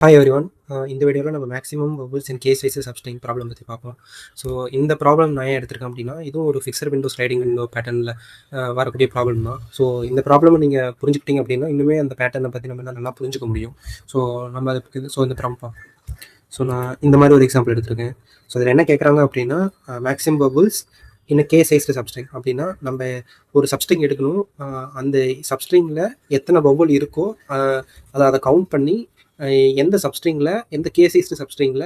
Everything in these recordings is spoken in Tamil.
Hi everyone. இந்த வீடியோவில் நம்ம maximum vowels and case wise substring problem பற்றி பார்ப்போம். ஸோ இந்த ப்ராப்ளம் நான் ஏன் எடுத்திருக்கேன் அப்படின்னா, இதுவும் ஒரு ஃபிக்ஸட் விண்டோ ஸ்லைடிங் விண்டோ பேட்டர்னில் வரக்கூடிய ப்ராப்ளம் தான். ஸோ இந்த ப்ராப்ளம் நீங்கள் புரிஞ்சுக்கிட்டீங்க அப்படின்னா இன்னுமே அந்த பேட்டர்னை பற்றி நம்ம நல்லா புரிஞ்சுக்க முடியும். ஸோ நம்ம அதுக்கு இந்த ப்ராப்ளம் ஸோ நான் இந்த மாதிரி ஒரு எக்ஸாம்பிள் எடுத்திருக்கேன். ஸோ அதில் என்ன கேட்குறாங்க அப்படின்னா, மேக்ஸிமம் வவல்ஸ் இன்னும் கே சைஸ்டு சப்ஸ்ட்ரிங் அப்படின்னா நம்ம ஒரு சப்ஸ்ட்ரிங் எடுக்கணும். அந்த சப்ஸ்ட்ரிங்கில் எத்தனை வவல் இருக்கோ அதை கவுண்ட் பண்ணி எந்த சப்ஸ்ட்ரிங்கில் எந்த கே சைஸ்டு சப்ஸ்ட்ரிங்கில்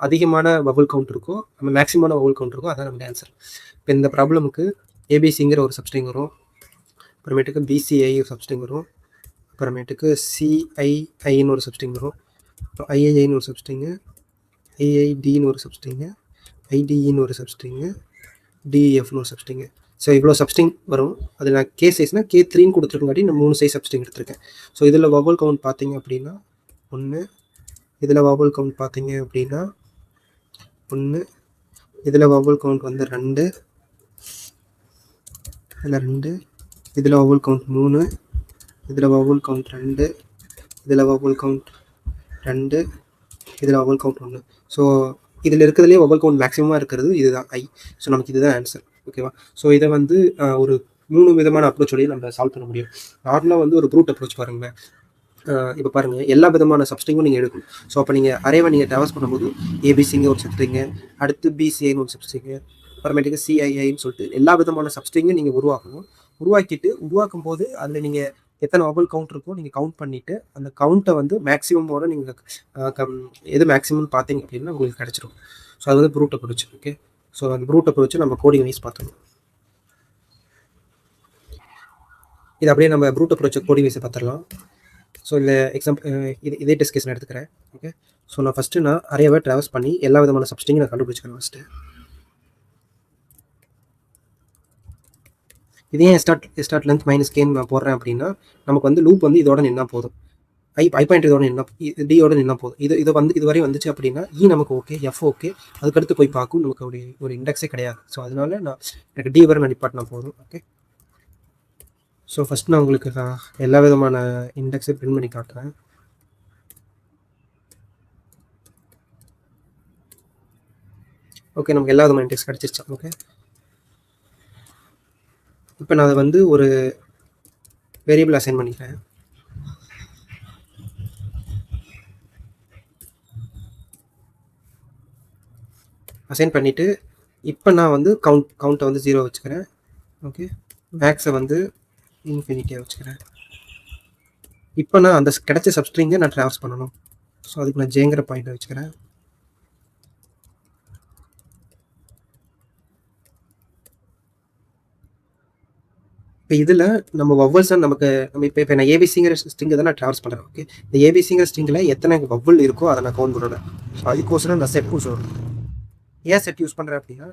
அதிகமான வவல் கவுண்ட் இருக்கோ நம்ம மேக்ஸிமமான வவல் கவுண்ட் இருக்கோ அதான் நம்ம ஆன்சர். இப்போ இந்த ப்ராப்ளமுக்கு ஏபிசிங்கிற ஒரு சப்ஸ்ட்ரிங் வரும், அப்புறமேட்டுக்கு பிசிஐ ஒரு சப்ஸ்ட்ரிங் வரும், அப்புறமேட்டுக்கு சிஐஐன்னு ஒரு சப்ஸ்ட்ரிங் வரும், அப்புறம் ஐஐஐன்னு ஒரு சப்ஸ்ட்ரிங்கு, ஐஐடின்னு ஒரு சப்ஸ்ட்ரிங்கு, ஐடிஇன்னு ஒரு சப்ஸ்ட்ரிங்கு, டிஎஃப்னு ஒரு சப்ஸ்ட்ரிங்கு. ஸோ இவ்வளோ சப்ஸ்ட்ரிங் வரும். அதில் நான் கே சைஸ்னால் K3ன்னு கொடுத்துருக்காட்டி நான் 3 சைஸ் சப்ஸ்ட்ரிங் எடுத்திருக்கேன். ஸோ இதில் வவல் கவுண்ட் பார்த்தீங்க அப்படின்னா 1, இதில் வவல் கவுண்ட் பார்த்தீங்க அப்படின்னா 1, இதில் வவல் கவுண்ட் வந்து 2, இதில் 2, இதில் வவல் கவுண்ட் 3, இதில் வவல் கவுண்ட் 2, இதில் வவல் கவுண்ட் 2, இதில் வவல் கவுண்ட் 1. ஸோ இதில் இருக்கிறதுலே வவல் கவுண்ட் மேக்ஸிமமாக இருக்கிறது இதுதான் ஐ. ஸோ நமக்கு இதுதான் ஆன்சர். ஓகேவா? ஸோ இதை வந்து ஒரு 3 விதமான அப்ரோச்சோடையே நம்ம சால்வ் பண்ண முடியும். நார்மலாக வந்து ஒரு ப்ரூட் அப்ரோச் பாருங்கள். இப்போ பாருங்கள், எல்லா விதமான சப்ஸ்ட்ரிங்கும் நீங்கள் எடுக்கணும். ஸோ அப்போ நீங்கள் அரேவை நீங்கள் ட்ராவர்ஸ் பண்ணும்போது ஏபிசிங்க ஒரு சப்ஸ்ட்ரிங்கு, அடுத்து பிசிஐன்னு ஒரு சப்ஸ்ட்ரிங்கு, அப்புறமேட்டுக்கு சிஐஐன்னு சொல்லிட்டு எல்லா விதமான சப்ஸ்ட்ரிங்கும் நீங்கள் உருவாக்கணும். உருவாக்கும் போது அதில் நீங்கள் எத்தனை வவல் கவுண்ட் இருக்கோ நீங்கள் கவுண்ட் பண்ணிவிட்டு அந்த கவுண்ட்டை வந்து மேக்ஸிமமோட நீங்கள் எது மேக்ஸிமம் பார்த்தீங்க அப்படின்னா உங்களுக்கு கிடச்சிடும். ஸோ அது வந்து ப்ரூட் அப்ரோச். ஓகே, ஸோ அந்த ப்ரூட் அப்ரோச் நம்ம கோடிங் வைஸ் பார்த்துக்கணும். இது அப்படியே நம்ம ப்ரூட் அப்ரோச்சை கோடிங் வைஸை பார்த்துடலாம். ஸோ இல்லை இதே டெஸ்ட் கேஸ் நான் எடுத்துக்கிறேன். ஓகே, ஸோ நான் ஃபஸ்ட்டு அரேவை ட்ராவர்ஸ் பண்ணி எல்லா விதமான சப்ஸ்ட்ரிங்கும் நான் கண்டுபிடிச்சிக்கிறேன். ஃபஸ்ட்டு இதே ஸ்டார்ட் லென்த் மைனஸ் கேன்னு நான் போடுறேன் அப்படின்னா நமக்கு வந்து லூப் வந்து இதோட நின்னா போதும், ஐ பாயிண்ட் இதோட நின்னா, டியோட நின்னா போதும். இது வந்து இது வரை வந்துச்சு அப்படின்னா நமக்கு ஓகே, எஃப் ஓகே, அதுக்கடுத்து போய் பார்க்கும் நமக்கு ஒரு இண்டெக்ஸே கிடையாது. ஸோ அதனால எனக்கு டி வரை நான் நிப்பாட்டினா போதும். ஓகே, ஸோ ஃபஸ்ட் நான் உங்களுக்கு எல்லா விதமான இண்டெக்ஸை பிரிண்ட் பண்ணி காட்டுறேன். ஓகே, நமக்கு எல்லா விதமான இண்டெக்ஸ் கிடச்சிருச்சா? ஓகே, இப்போ நான் அதை வந்து ஒரு வேரியபிள் அசைன் பண்ணிக்கிறேன். அசைன் பண்ணிவிட்டு இப்போ நான் வந்து கவுண்ட்டை வந்து 0 வச்சுக்கிறேன். ஓகே, மேக்ஸை வந்து இன்ஃபினிட்டியாக வச்சுக்கிறேன். இப்போ நான் அந்த கிடைச்ச சப்ஸ்ட்ரிங்கை நான் ட்ராவர்ஸ் பண்ணணும். ஸோ அதுக்கு நான் ஜேங்கிற பாயிண்ட்டை வச்சுக்கிறேன். இப்போ இதில் நம்ம வவ்வல்ஸை நம்ம இப்போ நான் ஏபிசிங்கிற ஸ்ட்ரிங்கை தான் நான் ட்ராவர்ஸ் பண்ணுறேன். ஓகே, இந்த ஏபிசிங்கிற ஸ்ட்ரிங்கில் எத்தனை வவ்வல் இருக்கோ அதை நான் கவுண்ட் பண்ணுறேன். ஸோ அதுக்கோசரம் நான் செட் சொல்கிறேன். ஏன் செட் யூஸ் பண்ணுறேன் அப்படின்னா,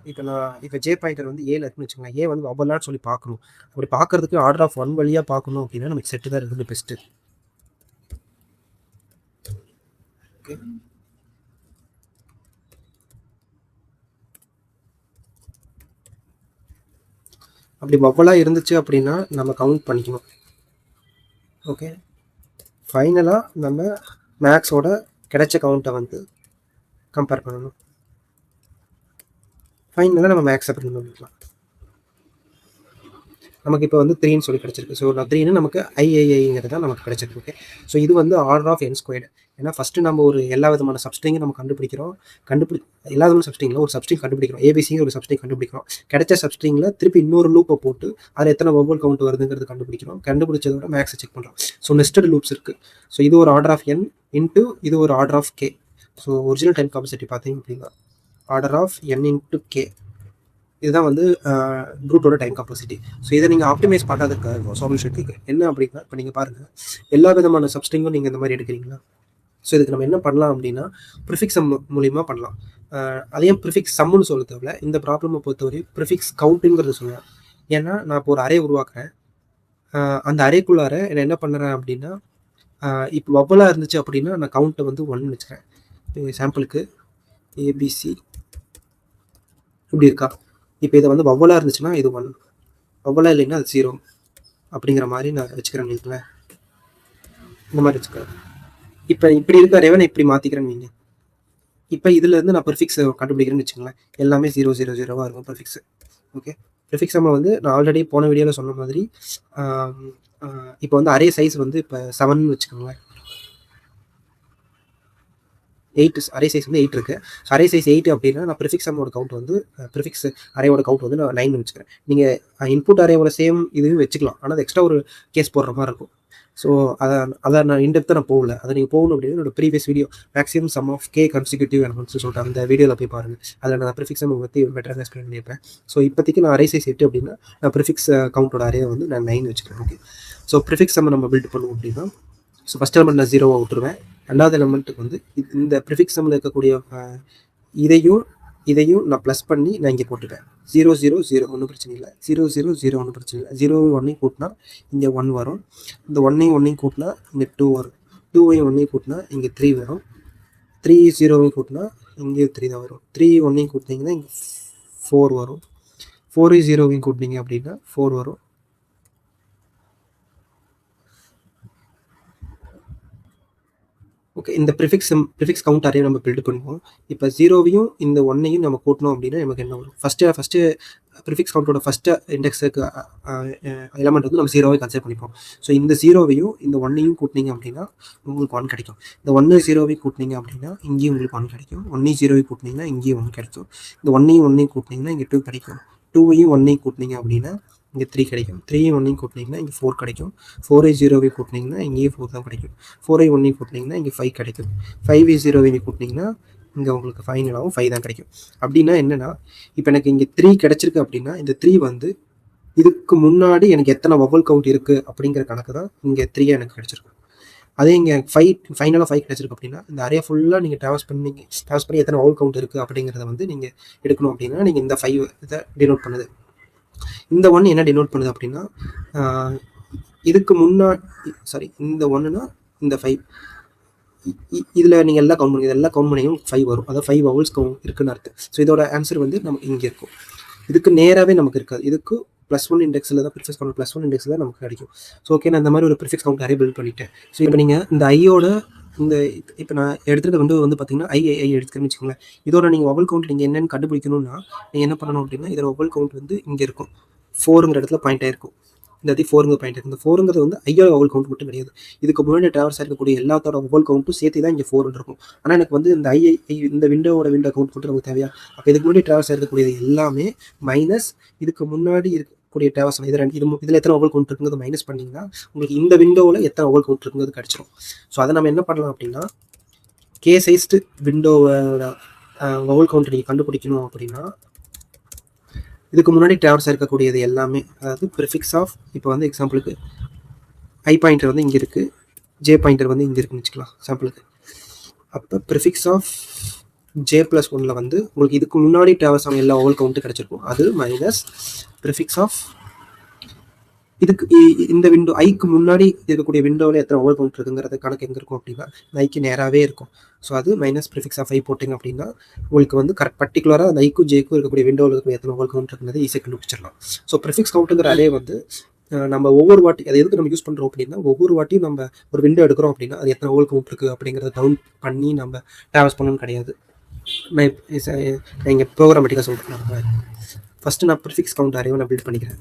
இப்போ ஜே பாயிண்டர் வந்து ஏல இருக்குன்னு வச்சுக்கோங்க, ஏ வந்து வவ்வலான்னு சொல்லி பார்க்கணும். அப்படி பார்க்கறதுக்கு ஆர்டர் ஆஃப் 1 வழியாக பார்க்கணும் அப்படின்னா நமக்கு செட்டு தான் இருக்குது பெஸ்ட்டு. ஓகே, அப்படி வவ்வலாக இருந்துச்சு அப்படின்னா நம்ம கவுண்ட் பண்ணிக்கணும். ஓகே, ஃபைனலாக நம்ம மேக்ஸோட கிடைச்ச கவுண்ட்டை வந்து கம்பேர் பண்ணணும். ஃபைனலாக நம்ம மேக்ஸை பிரிண்ட் பண்ணிக்கலாம். நமக்கு இப்போ வந்து 3ன்னு சொல்லி கிடச்சிருக்கு. ஸோ நான் 3ன்னு நமக்கு ஐஐஐங்கிறது தான் நமக்கு கிடச்சிருக்கு. ஓகே, ஸோ இது வந்து ஆர்டர் ஆஃப் n². ஏன்னா ஃபஸ்ட்டு நம்ம ஒரு எல்லா விதமான சப்ஸ்ட்ரிங்கை நம்ம கண்டுபிடிக்கிறோம். எல்லா விதமான சப்ஸ்ட்ரிங்கில் ஒரு சப்ஸ்ட்ரிங் கண்டுபிடிக்கிறோம். ஏபிசிங்கிற ஒரு சப்ஸ்ட்ரிங் கண்டுபிடிக்கிறோம். கிடைச்ச சப்ஸ்ட்ரிங்கில் திருப்பி இன்னொரு லூப்பை போட்டு அதில் எத்தனை வவல் கவுண்ட் வருதுங்கிறது கண்டுபிடிக்கிறோம். கண்டுபிடிச்சதோட மேக்ஸை செக் பண்ணுறோம். ஸோ நெஸ்டட் லூப்ஸ் இருக்குது. ஸோ இது ஒரு ஆர்டர் ஆஃப் n இன்ட்டு இது ஒரு order of k. So original time complexity பார்த்தீங்க அப்படின்னா order of n into k. இதுதான் வந்து ப்ரூட்டோட டைம் காம்ப்ளெக்சிட்டி. ஸோ இதை நீங்கள் ஆப்டிமைஸ் பண்ணாததுக்கு சொல்யூஷனுக்கு என்ன அப்படின்னா, இப்போ நீங்கள் பாருங்கள், எல்லா விதமான சப்ஸ்ட்ரிங்கும் நீங்கள் இந்த மாதிரி எடுக்கிறீங்களா? ஸோ இதுக்கு நம்ம என்ன பண்ணலாம் அப்படின்னா ப்ரிஃபிக்ஸ் சம் மூலிமா பண்ணலாம். அதையும் ப்ரிஃபிக்ஸ் சம்முன்னு சொல்ல தேவையில்ல. இந்த ப்ராப்ளமை பொறுத்தவரை ப்ரிஃபிக்ஸ் கவுண்ட்டுங்கிறது சொல்லலாம். ஏன்னா நான் இப்போ ஒரு அரே உருவாக்குறேன். அந்த அரேக்குள்ளார நான் என்ன பண்ணுறேன் அப்படின்னா, இப்போ வவ்வலாக இருந்துச்சு அப்படின்னா நான் கவுண்ட்டை வந்து 1 வச்சுக்கிறேன். சாம்பிளுக்கு ஏபிசி இப்படி இருக்கா? இப்போ இதை வந்து வவ்வலாக இருந்துச்சுன்னா இது 1, வவ்வலாக இல்லைன்னா அது 0 அப்படிங்கிற மாதிரி நான் வச்சுக்கிறேன். இந்த மாதிரி வச்சுக்கிறேன். இப்போ இப்படி இருக்க அரேவை நான் இப்படி மாற்றிக்கிறேன்னு வைங்க. இப்போ இதுலேருந்து நான் ப்ரிஃபிக்ஸ் கண்டுபிடிக்கிறேன்னு வச்சுங்களேன். எல்லாமே 0 0 0 இருக்கும் ப்ரிஃபிக்ஸ். ஓகே, ப்ரிஃபிக்ஸ் நம்ம வந்து நான் ஆல்ரெடி போன வீடியோவில் சொன்ன மாதிரி இப்போ வந்து அரே சைஸ் வந்து இப்போ 7 வச்சுக்கோங்களேன். 8 அரே சைஸ் வந்து 8 இருக்குது. ஸோ அரே சைஸ் 8 அப்படின்னா நான் ப்ரிஃபிக்ஸ் சம்மோட கவுண்ட் வந்து ப்ரிஃபிக்ஸ் அரேவோட கவுண்ட் வந்து நான் 9 வச்சுக்கிறேன். நீங்கள் இன்புட் அரேவோட சேம் இதுவும் வச்சுக்கலாம், ஆனால் அது எக்ஸ்ட்ரா ஒரு கேஸ் போடுற மாதிரி இருக்கும். ஸோ அதை நான் இன்டெப்த்தாக நான் போகல. அதை நீங்கள் போகணும் அப்படின்னு என்னோட previous video maximum sum of K consecutive elements சொல்லிட்டு அந்த வீடியோவில் போய் பாருங்கள். அதில் நான் ப்ரிஃபிக்ஸ் சம் பற்றி பெட்டராக எக்ஸ்பிளைன் பண்ணியிருப்பேன். ஸோ இப்போதைக்கு நான் அரே சைஸ் 8 அப்படின்னா நான் ப்ரிஃபிக்ஸ் கவுண்டோட அரே வந்து நான் 9 வச்சுக்கிறேன். ஓகே, ஸோ ப்ரிஃபிக்ஸ் சம் நம்ம பில்ட் பண்ணுவோம் அப்படின்னா ஸோ ஃபஸ்ட் எலமெண்ட் நான் 0 விட்டுருவேன். ரெண்டாவது எலமெண்ட்டுக்கு வந்து இந்த ப்ரிஃபிக்ஸ் சம்மில் இருக்கக்கூடிய இதையும் நான் ப்ளஸ் பண்ணி நான் இங்கே போட்டுப்பேன். 0 0 0 ஒன்றும் பிரச்சனை இல்லை. 0 0 0 ஒன்றும் பிரச்சனை இல்லை. 0 1 கூட்டினா இங்கே 1 வரும். இந்த 1 1 கூட்டினா இங்கே 2 வரும். 2 1 கூட்டினா இங்கே 3 வரும். 3 0 கூட்டினா இங்கே 3 தான் வரும். 3 1 கூட்டினீங்கன்னா இங்கே 4 வரும். 4 0 கூட்டினீங்க அப்படின்னா 4 வரும். ஓகே, இந்த ப்ரிஃபிக்ஸ் கவுண்ட் அரே நம்ம பில்ட் பண்ணுவோம். இப்போ 0வையும் இந்த 1ஐயும் நம்ம கூட்டணும் அப்படின்னா நமக்கு என்ன வரும்? ஃபஸ்ட்டு ப்ரிஃபிக்ஸ் கவுண்டோட ஃபஸ்ட்டு இண்டெக்ஸுக்கு எலமெண்ட் வந்து நம்ம 0வை கன்சிடர் பண்ணிப்போம். ஸோ இந்த 0வையும் இந்த 1ஐயும் கூட்டினீங்க அப்படின்னா உங்களுக்கு 1 கிடைக்கும். இந்த 1 0 கூட்டினீங்க அப்படின்னா இங்கேயும் உங்களுக்கு 1 கிடைக்கும். 1 0 கூட்டினீங்கன்னா இங்கேயும் 1 கிடைக்கும். இந்த 1 கூட்டினீங்கன்னா இங்கே 2 கிடைக்கும். 2வையும் 1ஐயும் கூட்டினீங்க அப்படின்னா இங்கே 3 கிடைக்கும். 3 1 கூட்டினீங்கன்னா இங்கே 4 கிடைக்கும். 4 0 கூட்டினீங்கன்னா இங்கேயே 4 தான் கிடைக்கும். 4 1 கூட்டினீங்கன்னா இங்கே 5 கிடைக்கும். 5 0 கூட்டினீங்கன்னா இங்கே உங்களுக்கு ஃபைனலாகவும் 5 தான் கிடைக்கும். அப்படின்னா என்னென்னா இப்போ எனக்கு இங்கே 3 கிடைச்சிருக்கு அப்படின்னா இந்த 3 வந்து இதுக்கு முன்னாடி எனக்கு எத்தனை வவல் கவுண்ட் இருக்குது அப்படிங்கிற கணக்கு தான் இங்கே 3 எனக்கு கிடைச்சிருக்கு. அதே இங்கே ஃபைனலாக 5 கிடைச்சிருக்கு அப்படின்னா இந்த அரே ஃபுல்லாக நீங்கள் ட்ராவல்ஸ் பண்ணி எத்தனை வவல் கவுண்ட் இருக்குது அப்படிங்கிறத வந்து நீங்கள் எடுக்கணும் அப்படின்னா நீங்கள் இந்த 5 இதை டினோட் பண்ணுது. இந்த 1 என்ன டினோட் பண்ணுது அப்படின்னா இதுக்கு முன்னாடி இந்த 1னா இந்த 5 இதில் நீங்கள் எல்லாம் கவுண்ட் பண்ணுங்க. இதெல்லாம் கவுண்ட் பண்ணியும் 5 வரும். அதாவது 5 வவல்ஸ் இருக்குன்னு அர்த்தம். ஸோ இதோட ஆன்சர் வந்து நமக்கு இங்கே இருக்கும். இதுக்கு நேராகவே நமக்கு இருக்காது. இதுக்கு +1 இண்டெக்ஸில் தான் ப்ரிஃபிக்ஸ் கவுண்ட் +1 இண்டெக்ஸில் தான் நமக்கு கிடைக்கும். ஸோ ஓகே, நான் இந்த மாதிரி ஒரு ப்ரிஃபிக்ஸ் கவுண்ட் அரே பில்ட் பண்ணிட்டேன். ஸோ இப்போ நீங்கள் இந்த ஐயோட இப்போ நான் எடுத்துகிட்ட வந்து பார்த்தீங்கன்னா ஐ எடுத்துக்கிறேன்னு வச்சுக்கோங்களேன். இதோட நீங்கள் வவல் கவுண்ட் நீங்கள் என்னென்னு கண்டுபிடிக்கணும்னா நீங்கள் என்ன பண்ணணும் அப்படின்னா இதோட வவல் கவுண்ட் வந்து இங்கே இருக்கும். 4ங்கிற இடத்துல பாயிண்ட் ஆகிருக்கும். இந்த 4ங்கிற பாயிண்ட் இருக்குது. இந்த 4ங்கிறது வந்து ஐயோட வவல் கவுண்ட் மட்டும் கிடையாது. இதுக்கு முன்னாடி ட்ராவல்ஸ் இருக்கக்கூடிய எல்லாத்தோட வவல் கவுண்ட்டும் சேர்த்து தான் இங்கே 4 இருக்கும். ஆனால் எனக்கு வந்து இந்த இந்த விண்டோ கவுண்ட் மட்டும் நமக்கு தேவையா? அப்போ இதுக்கு முன்னாடி ட்ராவல்ஸ் இருக்கக்கூடியது எல்லாமே மைனஸ் இதுக்கு முன்னாடி இருக்கக்கூடிய ட்ராவல்ஸ் இதில் எத்தனை வவல் கவுண்ட் இருக்குங்கிறது மைனஸ் பண்ணிங்கன்னா உங்களுக்கு இந்த விண்டோவில் எத்தனை வவல் கவுண்ட் இருக்குங்கிறது கிடச்சிரும். ஸோ அதை நம்ம என்ன பண்ணலாம் அப்படின்னா கே சைஸ்டு விண்டோவோட வவல் கவுண்ட் நீங்கள் கண்டுபிடிக்கணும் அப்படின்னா இதுக்கு முன்னாடி ட்ராவல்ஸ் இருக்கக்கூடியது எல்லாமே, அதாவது ப்ரிஃபிக்ஸ் ஆஃப் இப்போ வந்து எக்ஸாம்பிளுக்கு ஐ பாயிண்டர் வந்து இங்கே இருக்குது, ஜே பாயிண்டர் வந்து இங்கே இருக்குன்னு வச்சுக்கலாம் சாம்பிளுக்கு. அப்போ ப்ரிஃபிக்ஸ் ஆஃப் ஜே +1 வந்து உங்களுக்கு இதுக்கு முன்னாடி ட்ராவல்ஸ் ஆன எல்லா வவல் கவுண்ட்டு கிடச்சிருக்கும். அது மைனஸ் ப்ரிஃபிக்ஸ் ஆஃப் இதுக்கு இந்த விண்டோ ஐக்கு முன்னாடி இருக்கக்கூடிய விண்டோவில் எத்தனை வவல் கவுண்ட் இருக்குங்கிறது கணக்கு எங்கே இருக்கும் அப்படின்னா ஐக்கு நேராகவே இருக்கும். ஸோ அது மைனஸ் ப்ரிஃபிக்ஸ் ஆஃப் ஐ போட்டிங்க அப்படின்னா உங்களுக்கு வந்து பர்டிகுலராக அந்த ஐக்கும் ஜேக்கும் இருக்கக்கூடிய விண்டோவில் இருக்கக்கூடிய எத்தனை வவல் கவுண்ட் இருக்குங்கிறது ஈஸியாக கண்டுபிடிச்சிடலாம். ஸோ ப்ரிஃபிக்ஸ் கவுண்ட்டுங்கிற அதே வந்து நம்ம ஒவ்வொரு வாட்டி அதை எதுக்கு நம்ம யூஸ் பண்ணுறோம் அப்படின்னா ஒவ்வொரு வாட்டியும் நம்ம ஒரு விண்டோ எடுக்கிறோம் அப்படின்னா அது எத்தனை வவல் கவுண்ட் இருக்குது அப்படிங்கிறத டவுன் பண்ணி நம்ம ட்ராவல்ஸ் பண்ணணும்னு கிடையாது. நான் இங்கே ப்ரோக்ராமேட்டிக்காக சொல்கிறேன். ஃபஸ்ட்டு நான் ப்ரிஃபிக்ஸ் கவுண்ட் அரேவை நான் பில்ட் பண்ணிக்கிறேன்.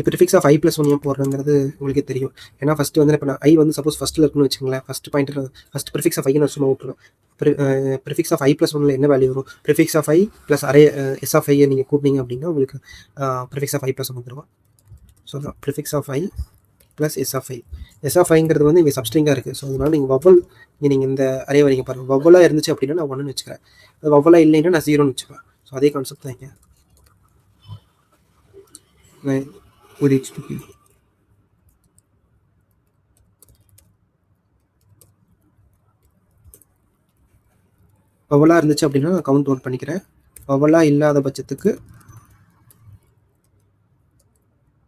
இப்போ ப்ரிஃபிக்ஸ் ஆஃப் ஐ +1 ஏன் போடுறங்கிறது உங்களுக்கே தெரியும். ஏன்னா ஃபஸ்ட்டு வந்து இப்போ நான் ஐ வந்து சப்போஸ் ஃபஸ்ட்டில் இருக்குன்னு வச்சுக்கோங்களேன். First pointer first prefix of I நான் சும்மா விட்டுருவேன். ப்ரிஃபிக்ஸ் ஆஃப் ஐ +1 என்ன வேல்யூ வரும்? Prefix of I plus array S of ஐயை நீங்கள் கூட்டினீங்க அப்படின்னா உங்களுக்கு ப்ரிஃபிக்ஸ் ஆஃப் ஐ +1 வந்துருவோம். ஸோ தான் prefix of I plus S of I. S of ஐங்கிறது வந்து இங்கே சப்ஸ்ட்ரிங்காக இருக்குது. ஸோ அதனால் நீங்கள் வவல் நீங்கள் இந்த அரே வரைக்கும் பாருங்கள். வவலாக இருந்துச்சு அப்படின்னா நான் 1ன்னு வச்சுக்கிறேன். அது வவலாக இல்லைன்னா நான் 0ன்னு வச்சுப்பேன். ஸோ அதே கான்செப்ட் தான் இங்கே ஒரு HTTP. வவலாக இருந்துச்சு அப்படின்னா நான் கவுண்ட் 1 பண்ணிக்கிறேன். வவலாக இல்லாத பட்சத்துக்கு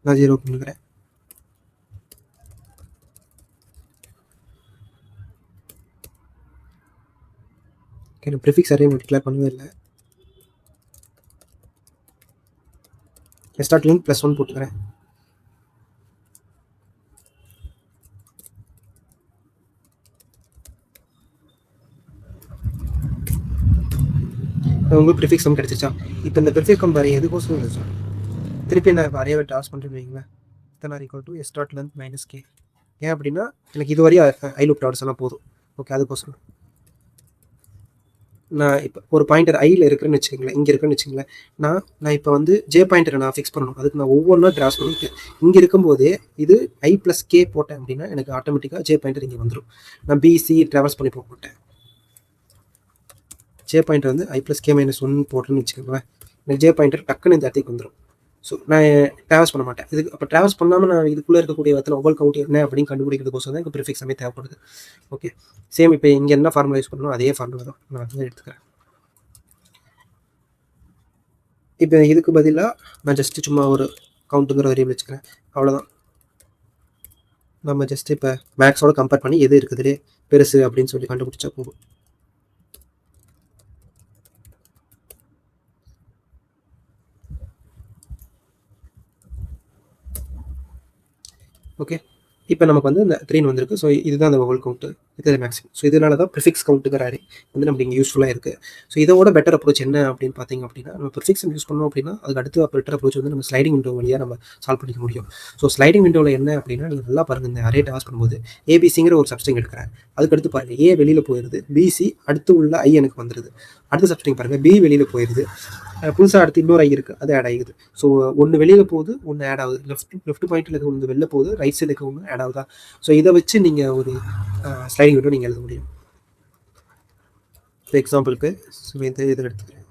நான் 0 பண்ணிக்கிறேன். ப்ரிஃபிக்ஸ் அரே டிக்ளேர் பண்ணவே இல்லை. ஸ்டார்ட் லென்த் +1 போட்டுக்கிறேன். உங்களுக்கு ப்ரிஃபிக்ஸ் சம் கிடச்சிச்சா? இப்போ இந்த ப்ரிஃபிக்ஸ் சம் பாரு எதுக்கோசம் இருந்துச்சா? திருப்பி நான் அரேவை டாஸ் பண்ணுறேன்னு வைங்களேன். இத்தனை equal to S dot length minus K. ஏன் அப்படின்னா எனக்கு இது வரையும் ஐ லூப் டாட்ஸ் எல்லாம் போதும். ஓகே, அதுக்கோசரம் நான் இப்போ ஒரு பாயிண்டர் ஐயில் இருக்கிறேன்னு வச்சுக்கங்களேன், இங்கே இருக்குன்னு வச்சுங்களேன். நான் இப்போ வந்து ஜே பாயிண்டரை நான் ஃபிக்ஸ் பண்ணணும். அதுக்கு நான் ஒவ்வொன்றா கிராஸ் பண்ணிட்டேன். இங்கே இருக்கும்போதே இது ஐ ப்ளஸ் கே போட்டேன் அப்படின்னா எனக்கு ஆட்டோமேட்டிக்காக ஜே பாயிண்டர் இங்கே வந்துடும். நான் பிசி ட்ராவல்ஸ் பண்ணி போக மாட்டேன். ஜே பாயிண்டர் வந்து ஐ ப்ளஸ் கே -1 போட்டேன்னு வச்சுக்கோங்களேன். எனக்கு ஜே பாயிண்டர் டக்குன்னு இந்த இடத்துக்கு வந்துடும். ஸோ நான் ட்ராவல்ஸ் பண்ண மாட்டேன். இதுக்கு அப்போ ட்ராவல்ஸ் பண்ணாமல் நான் இதுக்குள்ளே இருக்கக்கூடிய இடத்துல ஒவ்வொரு கவுண்ட் என்ன அப்படின்னு கண்டுபிடிக்கிறதுக்கோசம் தான் எனக்கு ப்ரிஃபிக்ஸ் சமே தேவைப்படுது. ஓகே, சேம் இப்போ இங்கே என்ன ஃபார்முலா யூஸ் பண்ணணும் அதே ஃபார்முலா தான் நான் வந்து எடுத்துக்கிறேன். இப்போ இதுக்கு பதிலாக நான் ஜஸ்ட்டு சும்மா ஒரு கவுண்ட்டுங்கிற வேரியபிள் வச்சுக்கிறேன், அவ்வளோதான். நம்ம ஜஸ்ட் இப்போ மேக்ஸோட கம்பேர் பண்ணி எது இருக்குதுலே பெருசு அப்படின்னு சொல்லி கண்டுபிடிச்சா போகும். ஓகே, இப்போ நமக்கு வந்து இந்த 3 வந்திருக்கு. ஸோ இதுதான் அந்த ஹோல் கவுண்ட்டு, இது மேக்ஸிமம். ஸோ இதனால தான் ப்ரிஃபிக்ஸ் கவுண்ட்டுங்கிற அரே வந்து நமக்கு இங்கே யூஸ்ஃபுல்லாக இருக்குது. ஸோ இதோட பெட்டர் அப்ரோச் என்ன அப்படின்னு பார்த்தீங்க அப்படின்னா, நம்ம ப்ரிஃபிக்ஸ் யூஸ் பண்ணோம் அப்படின்னா அதுக்கு அடுத்து பெட்டர் அப்ரோச் வந்து நம்ம ஸ்லைடிங் விண்டோ வழியாக நம்ம சால்வ் பண்ணிக்க முடியும். ஸோ ஸ்லைடிங் விண்டோவில் என்ன அப்படின்னா, நீங்கள் நல்லா பாருங்கள், இந்த அரே டாஸ் பண்ணும்போது ஏபிசிங்கிற ஒரு சப்ஸ்ட்ரிங் எடுக்கிறேன். அதுக்கடுத்து பாருங்கள் ஏ வெளியில் போயிடுது, பிசி அடுத்து உள்ள ஐ எனக்கு வந்துடுது. அடுத்த சப்ஸ்ட்ரிங் பாருங்கள் பி வெளியில் போயிடுது, புதுசாக அடுத்து இன்னொரு ஐ இருக்குது, அது ஆட் ஆகிடுது. ஸோ ஒன்று வெளியில் போகுது, ஒன்று ஆட் ஆகுது. லெஃப்ட் பாயிண்டில் இருக்க ஒன்று வெளில போகுது, ரைட் சைடு இருக்க ஒன்று ஆட் ஆகுதா. ஸோ இதை வச்சு நீங்கள் ஒரு ஸ்லைடிங் விண்டோ நீங்கள் எழுத முடியும். ஃபார் எக்ஸாம்பிளுக்கு இதை எடுத்துக்கிறேன்.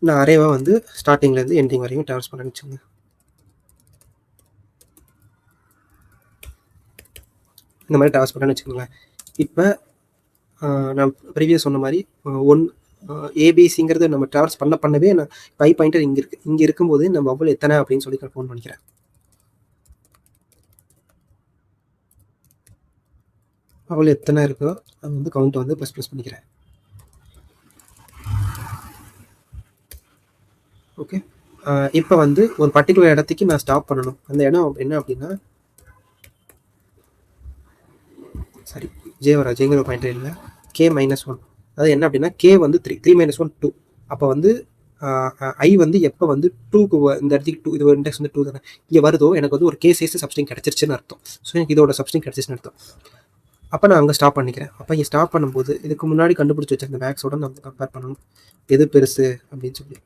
நான் அரேவாக வந்து ஸ்டார்டிங்லேருந்து எண்டிங் வரைக்கும் ட்ராவல்ஸ் பண்ண வச்சுங்க. இந்த மாதிரி ட்ராவல்ஸ் பண்ணேன்னு வச்சுக்கோங்களேன். இப்போ நான் ப்ரீவியஸ் சொன்ன மாதிரி ஏபிசிங்கிறத நம்ம ட்ராவல்ஸ் பண்ணவே நான் பை பாயிண்டர் இங்கே இருக்கும்போது நம்ம அவ்வளோ எத்தனை அப்படின்னு சொல்லி நான் ஃபோன் பண்ணிக்கிறேன். அவ்வளோ எத்தனை இருக்கோ அது வந்து கவுண்ட்டை வந்து ப்ளஸ் பண்ணிக்கிறேன். ஓகே, இப்போ வந்து ஒரு பர்டிகுலர் இடத்துக்கு நான் ஸ்டாப் பண்ணணும். அந்த இடம் என்ன அப்படின்னா, சரி ஜேங்கிற பாயிண்டர் இல்லை, கே -1. அது என்ன அப்படின்னா கே வந்து 3 -1 2. அப்போ வந்து ஐ வந்து எப்போ வந்து 2க்கு இந்த இடத்துக்கு 2, இது ஒரு இண்டெக்ஸ் வந்து 2 தானே இங்கே வருதோ எனக்கு வந்து ஒரு கே சைஸ் சப்ஸ்ட்ரிங் கிடச்சிருச்சுன்னு அர்த்தம். ஸோ எனக்கு இதோட சப்ஸ்ட்ரிங் கிடச்சிருச்சுன்னு அர்த்தம். அப்போ நான் அங்கே ஸ்டாப் பண்ணிக்கிறேன். அப்போ இங்கே ஸ்டாப் பண்ணும்போது இதுக்கு முன்னாடி கண்டுபிடிச்சி வச்சிருந்த மேக்ஸோட நம்ம கம்பேர் பண்ணணும், எது பெருசு அப்படின்னு சொல்லி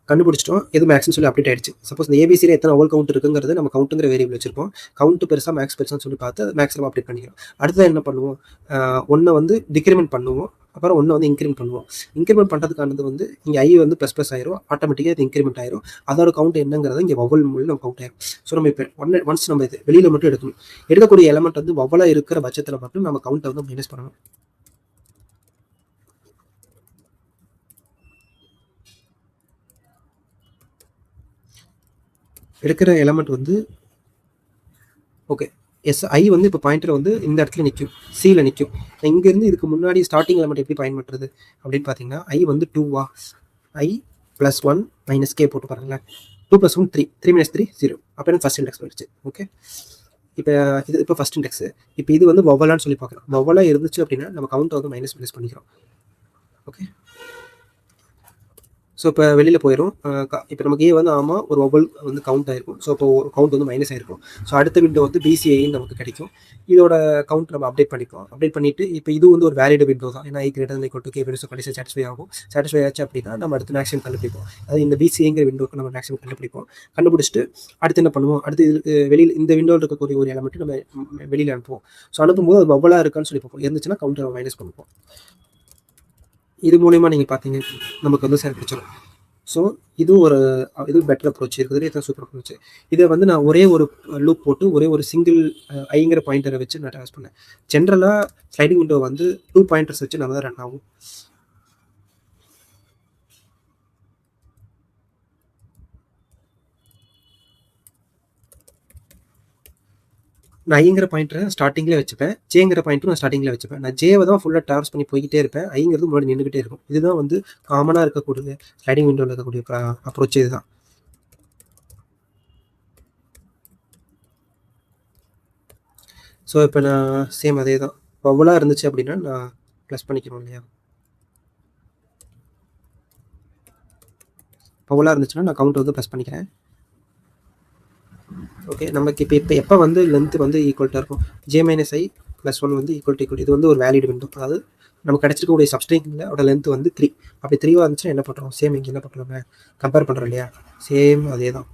கண்டுபிடிச்சிட்டோம். எது மேக்ஸ்னு சொல்லி அப்டேட் ஆயிடுச்சு. சப்போஸ் இந்த ஏபிசியில் எத்தனை ஓவல் கவுண்ட் இருக்குங்கிறது நம்ம கவுண்ட்டுங்கிற வேரியபிள் வச்சிருப்போம். கவுண்ட் பெருசாக மேக்ஸ் பெருசான்னு சொல்லி பார்த்து மேக்ஸ் நம்ம அப்டேட் பண்ணிக்கிறோம். அடுத்தது என்ன பண்ணுவோம், ஒன்றை வந்து டிக்ரிமெண்ட் பண்ணுவோம், அப்புறம் ஒன்றை வந்து இன்க்ரிமெண்ட் பண்ணுவோம். இன்க்ரிமெண்ட் பண்ணுறதுக்கானது வந்து இங்கே ஐ வந்து ப்ளஸ் ஆயிரும், ஆட்டோமேட்டிக்காக இது இன்க்ரிமெண்ட் ஆயிரும். அதோட கவுண்ட் என்னங்கிறது இங்கே வவல் மூலம் நம்ம கவுண்ட் ஆயிரும். ஸோ நம்ம இப்போ ஒன்ஸ் நம்ம இது வெளியில் மட்டும் எடுக்கணும். எடுக்கக்கூடிய எலமெண்ட் வந்து வவலாக இருக்கிற பட்சத்தில் மட்டும் நம்ம கவுண்ட்டை வந்து மைனஸ் பண்ணணும். எடுக்கிற எலமெண்ட் வந்து ஓகே ஐ வந்து இப்போ பாயிண்டர் வந்து இந்த இடத்துல நிற்கும், சியில் நிற்கும். இங்கேருந்து இதுக்கு முன்னாடி ஸ்டார்டிங் எலமெண்ட் எப்படி பயன் பண்ணுறது அப்படின்னு பார்த்தீங்கன்னா, ஐ வந்து 2வா, ஐ +1 - கே போட்டு பாருங்களேன். 2 + 1 3, 3 - 3 0. அப்போ எனக்கு ஃபஸ்ட் இண்டெக்ஸ் போயிடுச்சு. ஓகே, இப்போ ஃபஸ்ட் இண்டெக்ஸ். இப்போ இது வந்து வவலான்னு சொல்லி பார்க்குறோம். வவலாக இருந்துச்சு அப்படின்னா நம்ம கவுண்ட்டை வந்து மைனஸ் பண்ணிக்கிறோம். ஓகே, ஸோ இப்போ வெளியில் போயிடும். இப்போ நமக்கு ஏ வந்து ஆமாம் ஒரு வவல் வந்து கவுண்ட் ஆகிருக்கும். ஸோ இப்போ ஒரு கவுண்ட் வந்து மைனஸ் ஆகிருக்கும். ஸோ அடுத்த விண்டோ வந்து பிசிஐன்னு நமக்கு கிடைக்கும். இதோட கவுண்ட் நம்ம அப்டேட் பண்ணிப்போம். அப்டேட் பண்ணிவிட்டு இப்போ இது வந்து ஒரு வேலிட் விண்டோ தான். ஏன்னா = கே பெருசு கடைசி சாட்டிஸ்ஃபை ஆகும். சாட்டிஸ்ஃபை ஆச்சு அப்படின்னா நம்ம அடுத்து மேக்ஸிமம் கண்டுபிடிப்போம். அது இந்த பிசிஐங்கிற விண்டோக்கு நம்ம மேக்ஸிமம் கண்டுபிடிச்சிட்டு அடுத்து என்ன பண்ணுவோம், அடுத்து வெளியில் இந்த விண்டோவில் இருக்கக்கூடிய ஒரு எலமெண்ட் நம்ம வெளியில் அனுப்புவோம். ஸோ அனுப்பும்போது அது வவலாக இருக்கான்னு சொல்லி பார்ப்போம். இருந்துச்சுன்னா கவுண்டரை மைனஸ் பண்ணுவோம். இது மூலயமா நீங்கள் பார்த்தீங்க நமக்கு வந்து சார் பிடிச்சிடும். ஸோ இது பெட்டர் அப்ரோச் இருக்குது, இதுதான் சூப்பர் அப்ரோச். இதை வந்து நான் ஒரே ஒரு லூப் போட்டு ஒரே ஒரு சிங்கிள் ஐங்கிற பாயிண்டரை வச்சு நான் ட்ராவல்ஸ் பண்ணேன். ஜென்ரலாக ஸ்லைடிங் விண்டோ வந்து 2 பாயிண்டர்ஸ் வச்சு நம்ம தான் ரன் ஆகும். நான் ஐங்கிற பாயிண்ட்டை ஸ்டார்டிங்லேயே வச்சுப்பேன், ஜேங்கிற பாயிண்ட்டும் நான் ஸ்டார்டிங்கில் வச்சுப்பேன். நான் ஜேவை தான் ஃபுல்லாக ட்ராவல்ஸ் பண்ணி போய்கிட்டே இருப்பேன், ஐங்கிறது முன்னாடி நின்றுக்கிட்டே இருக்கும். இதுதான் வந்து காமனாக இருக்கக்கூடிய ஸ்லைடிங் விண்டோவில் இருக்கக்கூடிய அப்ரோச் இதுதான். ஸோ இப்போ நான் சேம் அதே தான், பவுலாக இருந்துச்சு அப்படின்னா நான் ப்ளஸ் பண்ணிக்கணும் இல்லையா, பவுலாக இருந்துச்சுன்னா நான் கவுண்ட் வந்து ப்ளஸ் பண்ணிக்கிறேன். ஓகே, நமக்கு இப்போ எப்போ வந்து லென்த்து வந்து ஈக்குவல்ட்டாக இருக்கும், ஜே மைனஸ் ஐ ப்ளஸ் 1 வந்து ஈக்குவல் இது வந்து ஒரு வேலிட் விண்டோ. அதாவது நமக்கு கிடச்சிருக்கக்கூடிய சப்ஸ்ட்ரிங்கில் அதோட லென்த் வந்து 3. அப்படி 3 இருந்துச்சுன்னா என்ன பண்ணுறோம், சேம் இங்கே என்ன பண்ணுறோம், கம்பேர் பண்ணுறோம் இல்லையா, சேம் அதே தான்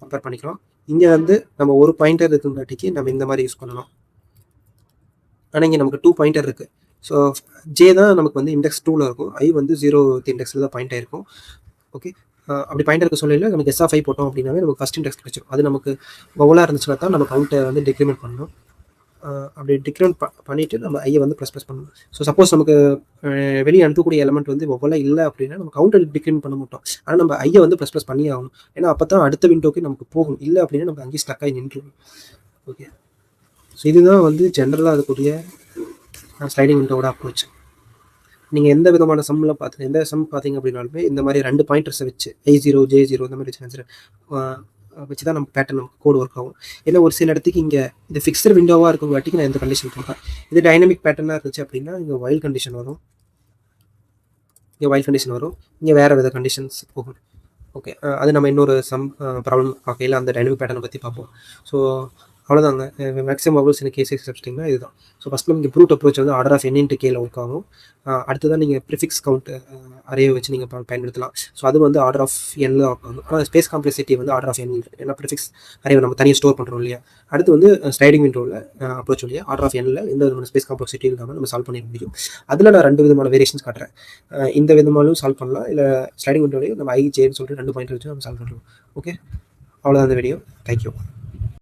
கம்பேர் பண்ணிக்கிறோம். இங்கே வந்து நம்ம ஒரு பாயிண்டர் இருக்குங்காட்டிக்கு நம்ம இந்த மாதிரி யூஸ் பண்ணலாம். ஆனால் இங்கே நமக்கு 2 பாயிண்டர் இருக்குது. ஸோ ஜே தான் நமக்கு வந்து இண்டெக்ஸ் 2ல் இருக்கும், ஐ வந்து 0th இண்டெக்ஸில் தான் பாயிண்ட் ஆகிருக்கும். ஓகே, அப்படி பாயிண்ட் இருக்க சொல்லல நமக்கு எஸ் ஆஃப் ஐ போட்டோம் அப்படின்னாவே நமக்கு ஃபஸ்ட் இண்டெக்ஸ் கிடச்சிடும். அது நமக்கு பவுலாக இருந்துச்சுன்னா தான் நம்ம கவுண்ட்டை வந்து டிக்ரிமெண்ட் பண்ணணும். அப்படி டிக்ரிமெண்ட் பண்ணிவிட்டு நம்ம ஐயை வந்து ப்ளஸ் பண்ணணும். ஸோ சப்போஸ் நமக்கு வெளியே அனுப்பக்கூடிய எலமெண்ட் வந்து பவுலாக இல்லை அப்படின்னா நம்ம கவுண்டை டிக்ரிமெண்ட் பண்ண மாட்டோம், ஆனால் நம்ம ஐயை வந்து ப்ளஸ் பண்ணி ஆகணும். ஏன்னா அப்போ தான் அடுத்த விண்டோக்கு நமக்கு போகும், இல்லை அப்படின்னா நமக்கு அங்கேயே ஸ்டக் ஆகி நின்றுடும். ஓகே, ஸோ இதுதான் வந்து ஜென்ரலாக அதுக்குரிய ஸ்லைடிங் விண்டோவோட அப்ரோச். நீங்கள் எந்த விதமான சம்மில் பார்த்து எந்த சம் பார்த்தீங்க அப்படின்னாலுமே இந்த மாதிரி 2 பாயிண்டர்ஸை வச்சு I0 J0 இந்த மாதிரி வச்சு தான் நம்ம பேட்டர்ன் நமக்கு கோடு ஒர்க் ஆகும். ஏன்னா ஒரு சில இடத்துக்கு இங்கே இது ஃபிக்ஸ்டு விண்டோவாக இருக்கும் வாட்டிக்கு நான் இந்த கண்டிஷன் போடுறேன். இது டைனமிக் பேட்டர்னாக இருந்துச்சு அப்படின்னா இங்கே வைல் கண்டிஷன் வரும், இங்கே வேறு வித கண்டிஷன்ஸ் போகும். ஓகே, அது நம்ம இன்னொரு சம் ப்ராப்ளம் பார்க்கையில் அந்த டைனமிக் பேட்டர்னை பற்றி பார்ப்போம். ஸோ அவ்வளோதாங்க, மேக்ஸிமம் பபுள்ஸ் இன் கேஸ் சப்ஸ்டிங்னா இதுதான். ஸோ ஃபஸ்ட்டில் நீங்கள் ப்ரூட் அப்ரோச் வந்து order of n into k work ஆகும். அடுத்ததான் நீங்கள் ப்ரிஃபிக்ஸ் கவுண்ட் அரேயை வச்சு நீங்கள் பயன்படுத்தலாம். ஸோ அது வந்து ஆர்டர் ஆஃப் n ஒர்க் ஆகும். ஆனால் ஸ்பேஸ் காம்ப்ளெக்சிட்டி வந்து ஆர்டர் ஆஃப் n, ஏன்னா ப்ரிஃபிக்ஸ் அரேவை நம்ம தனியாக ஸ்டோர் பண்ணுறோம் இல்லையா. அடுத்து வந்து ஸ்லைடிங் விண்டோவில் அப்ரோச் இல்லையா, ஆர்டர் ஆஃப் n எந்த விதமான ஸ்பேஸ் காம்ப்ளெக்சிட்டி இல்லாமல் நம்ம சால்வ் பண்ணிட முடியும். அதில் நான் 2 விதமான வேரியேஷன்ஸ் காட்டுறேன். இந்த விதமாலும் சால்வ் பண்ணலாம், இல்லை ஸ்லைடிங் விண்டோலையும் நம்ம ஐ ஜேன்னு சொல்லிட்டு 2 பாயிண்ட் வச்சு நம்ம சால்வ் பண்ணுறோம். ஓகே, அவ்வளோதான் இந்த வீடியோ. தேங்க்யூ.